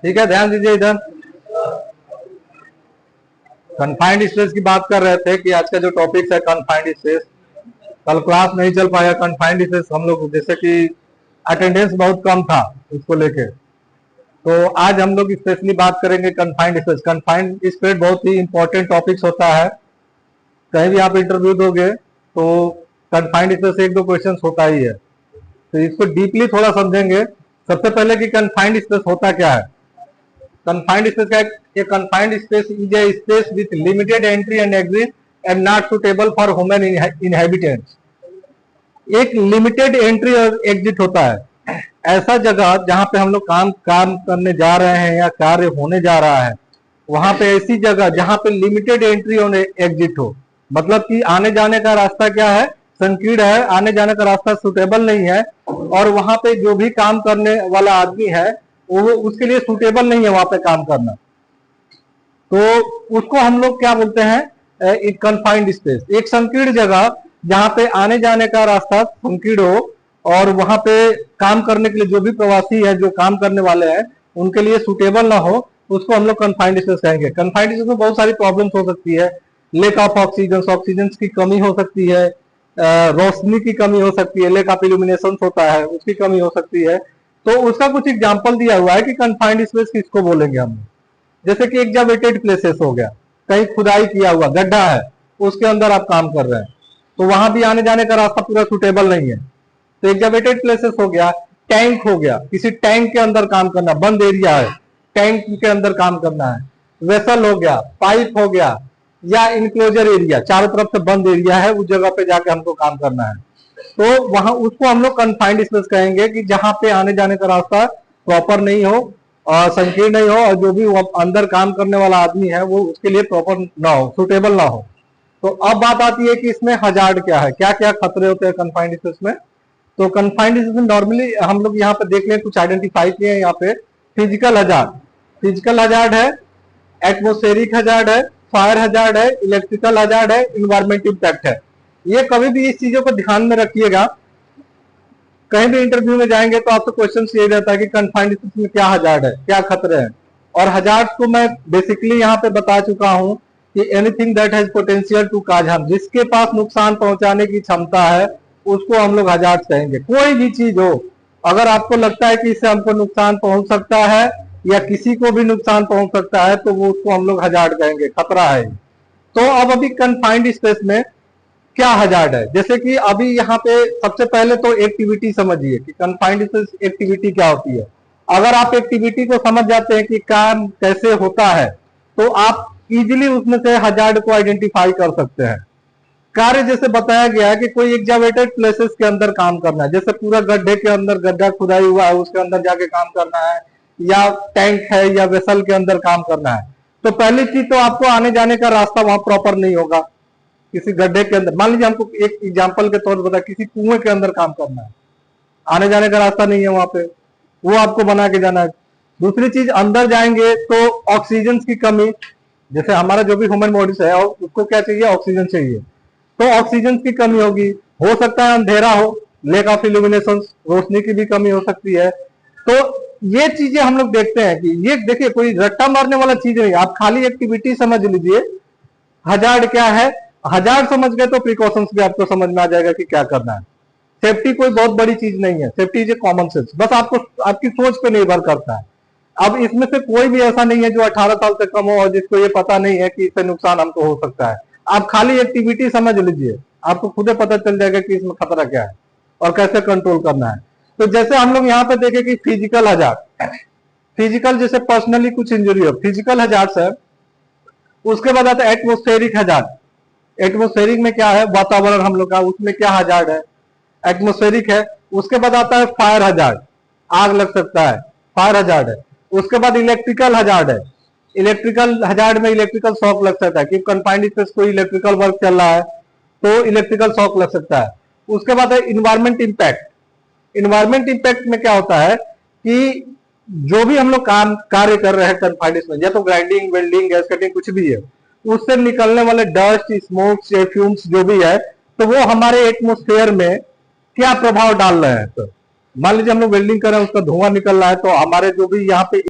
ठीक है, ध्यान दीजिए इधर। कन्फाइंड स्पेस की बात कर रहे थे कि आज का जो टॉपिक है कन्फाइंड स्पेस। कल क्लास नहीं चल पाया कन्फाइंड स्पेस, हम लोग जैसे कि अटेंडेंस बहुत कम था उसको लेके, तो आज हम लोग स्पेशली बात करेंगे कन्फाइंड स्पेस। कन्फाइंड स्पेस बहुत ही इंपॉर्टेंट टॉपिक्स होता है, कहीं भी आप इंटरव्यू दोगे तो कन्फाइंड स्पेस एक दो क्वेश्चन होता ही है, तो इसको डीपली थोड़ा समझेंगे। सबसे पहले कि कन्फाइंड स्पेस होता क्या है। कन्फाइंड स्पेस का a confined space is a space with limited entry and exit and not suitable for human inhabitants। एक लिमिटेड एंट्री और एग्जिट होता है, ऐसा जगह जहां पे हम लोग काम करने जा रहे हैं या कार्य होने जा रहा है, वहां पे ऐसी जगह जहां पे लिमिटेड एंट्री और एग्जिट हो, मतलब कि आने जाने का रास्ता क्या है, संकीर्ण है, आने जाने का रास्ता सुटेबल नहीं है, और वहां पे जो भी काम करने वाला आदमी है वो उसके लिए सुटेबल नहीं है वहां पे काम करना, तो उसको हम लोग क्या बोलते हैं, एक कन्फाइंड स्पेस। एक संकीर्ण जगह जहां पे आने जाने का रास्ता संकीर्ण हो और वहां पे काम करने के लिए जो भी प्रवासी है, जो काम करने वाले हैं, उनके लिए सुटेबल ना हो, उसको हम लोग कन्फाइंड स्पेस कहेंगे। कन्फाइंड स्पेस में बहुत सारी प्रॉब्लम्स हो सकती है, लेक ऑफ ऑक्सीजन, ऑक्सीजन की कमी हो सकती है, रोशनी की कमी हो सकती है, लेक ऑफ इल्यूमिनेशन होता है उसकी कमी हो सकती है। तो उसका कुछ एग्जाम्पल दिया हुआ है कि कन्फाइंड स्पेस किसको बोलेंगे हम। जैसे कि एग्जावेटेड प्लेसेस हो गया, कहीं खुदाई किया हुआ गड्ढा है, उसके अंदर आप काम कर रहे हैं, तो वहां भी आने जाने का रास्ता पूरा सुटेबल नहीं है, तो एग्जावेटेड प्लेसेस हो गया। टैंक हो गया, किसी टैंक के अंदर काम करना, बंद एरिया है, टैंक के अंदर काम करना है। वेसल हो गया, पाइप हो गया, या इनक्लोजर एरिया, चारों तरफ से बंद एरिया है, उस जगह पे जाके हमको काम करना है, तो वहां उसको हम लोग कन्फाइंड स्पेस कहेंगे कि जहां पे आने जाने का रास्ता प्रॉपर नहीं हो और संकीर्ण नहीं हो, और जो भी अंदर काम करने वाला आदमी है वो उसके लिए प्रॉपर ना हो, सुटेबल ना हो। तो अब बात आती है कि इसमें हजार्ड क्या है, क्या क्या खतरे होते हैं कन्फाइंड स्पेस में। तो कन्फाइंड स्पेस में नॉर्मली हम लोग यहाँ पे देख लें, कुछ आइडेंटिफाई किए हैं यहाँ पे। फिजिकल हजार्ड, फिजिकल हजार्ड है, एटमोस्फेरिक हजार्ड है, फायर हजार्ड है, इलेक्ट्रिकल हजार्ड है, इन्वायरमेंट इम्पैक्ट है। ये कभी भी इस चीजों को ध्यान में रखिएगा, कहीं भी इंटरव्यू में जाएंगे तो आपसे क्वेश्चन ये रहता है कि कन्फाइंड स्पेस में क्या हजार्ड है, क्या खतरे हैं। और हजार्ड को मैं बेसिकली यहाँ पे बता चुका हूं कि anything that has potential to cause harm, जिसके पास नुकसान पहुंचाने की क्षमता है उसको हम लोग हजार्ड कहेंगे। कोई भी चीज हो, अगर आपको लगता है कि इससे हमको नुकसान पहुंच सकता है या किसी को भी नुकसान पहुंच सकता है, तो वो उसको हम लोग हजार्ड कहेंगे, खतरा है। तो अब अभी कन्फाइंड स्पेस में क्या हजार्ड है, जैसे कि अभी यहाँ पे सबसे पहले तो एक्टिविटी समझिए कि कन्फाइंड स्पेस एक्टिविटी क्या होती है। अगर आप एक्टिविटी को समझ जाते हैं कि काम कैसे होता है, तो आप इजीली उसमें से हजार्ड को आइडेंटिफाई कर सकते हैं। कार्य जैसे बताया गया है कि कोई एग्जावेटेड प्लेसेस के अंदर काम करना है, जैसे पूरा गड्ढे के अंदर गड्ढा खुदाई हुआ है उसके अंदर जाके काम करना है, या टैंक है या वेसल के अंदर काम करना है, तो पहली चीज तो आपको आने जाने का रास्ता वहां प्रॉपर नहीं होगा। किसी गड्ढे के अंदर, मान लीजिए हमको एक एग्जांपल के तौर पर बता, किसी कुएं के अंदर काम करना है, आने जाने का रास्ता नहीं है वहां पे, वो आपको बना के जाना है। दूसरी चीज, अंदर जाएंगे तो ऑक्सीजन की कमी, जैसे हमारा जो भी ह्यूमन बॉडी है उसको क्या चाहिए, ऑक्सीजन चाहिए, तो ऑक्सीजन की कमी होगी। हो सकता है अंधेरा हो, लेक ऑफ इल्यूमिनेशन, रोशनी की भी कमी हो सकती है। तो ये चीजें हम लोग देखते हैं कि ये देखिए कोई रट्टा मारने वाला चीज नहीं, आप खाली एक्टिविटी समझ लीजिए। हजार्ड क्या है, हजार्ड समझ गए तो प्रिकॉशंस भी आपको समझ में आ जाएगा कि क्या करना है। सेफ्टी कोई बहुत बड़ी चीज नहीं है, safety is a common sense, बस आपको आपकी सोच पे निर्भर करता है। अब इसमें से कोई भी ऐसा नहीं है जो 18 साल से कम हो और जिसको ये पता नहीं है कि इससे नुकसान हमको हो सकता है। आप खाली एक्टिविटी समझ लीजिए, आपको खुद पता चल जाएगा कि इसमें खतरा क्या है और कैसे कंट्रोल करना है। तो जैसे हम लोग यहाँ पे देखें कि फिजिकल हजार्ड, फिजिकल जैसे पर्सनली कुछ इंजरी हो, फिजिकल हजार्ड है। उसके बाद आता है एटमोस्फेरिक हजार्ड। एटमोस्फेरिक में क्या है, वातावरण हम लोग का, उसमें क्या हजार्ड है, एटमोस्फेरिक है। उसके बाद आता है फायर हजार्ड, आग लग सकता है, फायर हजार्ड है। उसके बाद इलेक्ट्रिकल हजार्ड है, इलेक्ट्रिकल हजार्ड में इलेक्ट्रिकल शॉक लग सकता है कि कन्फाइंड स्पेस कोई इलेक्ट्रिकल वर्क चल रहा है तो इलेक्ट्रिकल शॉक लग सकता है। उसके बाद है इन्वायरमेंट इंपैक्ट। इन्वायरमेंट इंपैक्ट में क्या होता है कि जो भी हम लोग काम कार्य कर रहे हैं कन्फाइंड स्पेस में, या तो ग्राइंडिंग, वेल्डिंग, गैस कटिंग, कुछ भी है, उससे निकलने वाले डस्ट, स्मोक्स या फ्यूम्स जो भी है, तो वो हमारे एटमोस्फेयर में क्या प्रभाव डाल रहे हैं। तो मान लीजिए हम लोग वेल्डिंग कर रहे हैं, उसका धुआं निकल रहा है, तो हमारे जो भी यहाँ पे